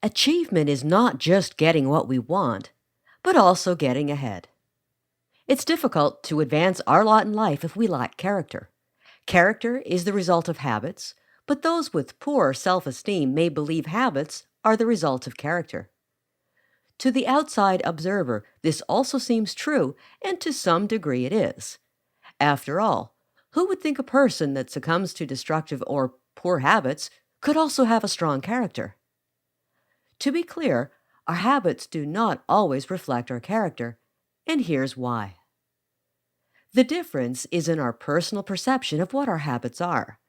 Achievement is not just getting what we want, but also getting ahead. It's difficult to advance our lot in life if we lack character. Character is the result of habits, but those with poor self esteem may believe habits are the result of character. To the outside observer, this also seems true, and to some degree it is. After all, who would think a person that succumbs to destructive or poor habits could also have a strong character? To be clear, our habits do not always reflect our character, and here's why. The difference is in our personal perception of what our habits are.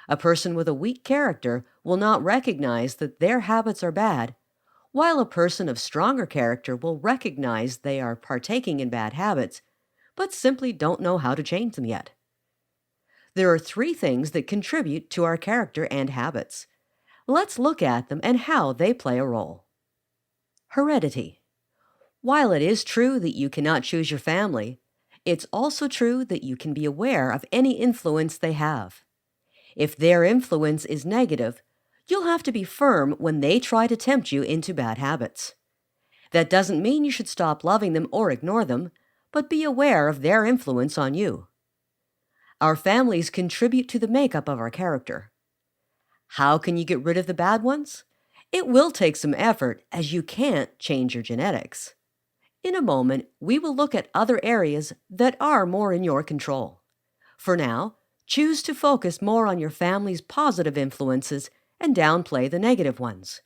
A person with a weak character will not recognize that their habits are bad, while a person of stronger character will recognize they are partaking in bad habits, but simply don't know how to change them yet. There are three things that contribute to our character and habits. Let's look at them and how they play a role. Heredity. While it is true that you cannot choose your family, it's also true that you can be aware of any influence they have. If their influence is negative, you'll have to be firm when they try to tempt you into bad habits. That doesn't mean you should stop loving them or ignore them, but be aware of their influence on you. Our families contribute to the makeup of our character. How can you get rid of the bad ones? It will take some effort, as you can't change your genetics. In a moment, we will look at other areas that are more in your control. For now, choose to focus more on your family's positive influences and downplay the negative ones.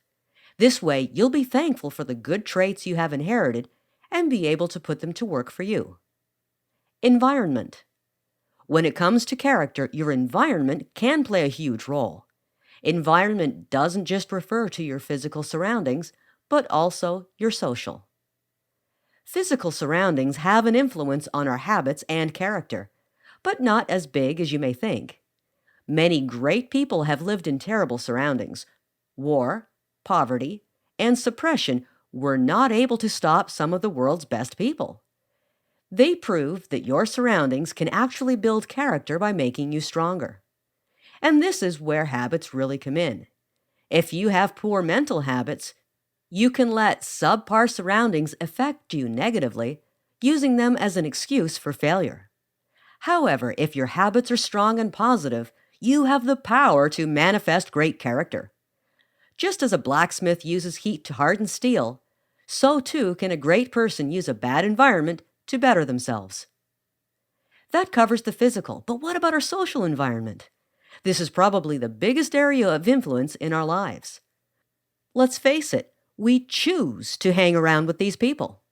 This way, you'll be thankful for the good traits you have inherited and be able to put them to work for you. Environment. When it comes to character, your environment can play a huge role. Environment doesn't just refer to your physical surroundings, but also your social. Physical surroundings have an influence on our habits and character, but not as big as you may think. Many great people have lived in terrible surroundings. War, poverty, and suppression were not able to stop some of the world's best people. They prove that your surroundings can actually build character by making you stronger. And this is where habits really come in. If you have poor mental habits, you can let subpar surroundings affect you negatively, using them as an excuse for failure. However, if your habits are strong and positive, you have the power to manifest great character. Just as a blacksmith uses heat to harden steel, so too can a great person use a bad environment to better themselves. That covers the physical, but what about our social environment? This is probably the biggest area of influence in our lives. Let's face it, we choose to hang around with these people.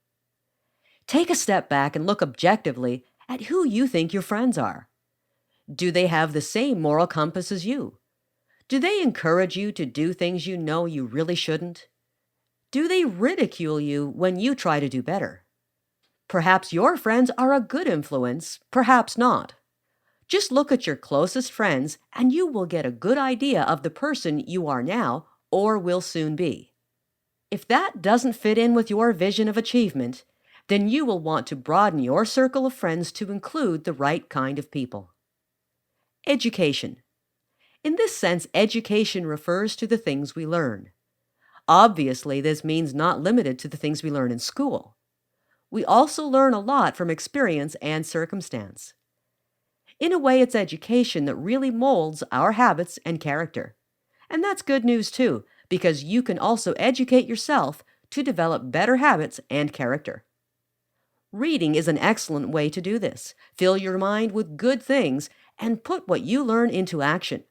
Take a step back and look objectively at who you think your friends are. Do they have the same moral compass as you? Do they encourage you to do things you know you really shouldn't? Do they ridicule you when you try to do better? Perhaps your friends are a good influence, perhaps not. Just look at your closest friends and you will get a good idea of the person you are now or will soon be. If that doesn't fit in with your vision of achievement, then you will want to broaden your circle of friends to include the right kind of people. Education. In this sense, education refers to the things we learn. Obviously, this means not limited to the things we learn in school. We also learn a lot from experience and circumstance. In a way, it's education that really molds our habits and character. And that's good news too, because you can also educate yourself to develop better habits and character. Reading is an excellent way to do this. Fill your mind with good things and put what you learn into action.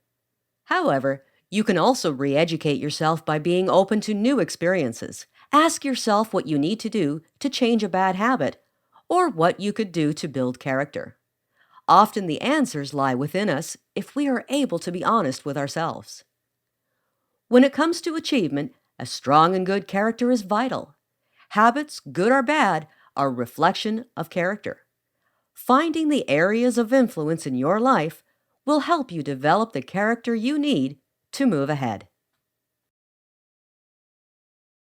However, you can also re-educate yourself by being open to new experiences. Ask yourself what you need to do to change a bad habit, or what you could do to build character. Often the answers lie within us if we are able to be honest with ourselves. When it comes to achievement, a strong and good character is vital. Habits, good or bad, are a reflection of character. Finding the areas of influence in your life will help you develop the character you need to move ahead.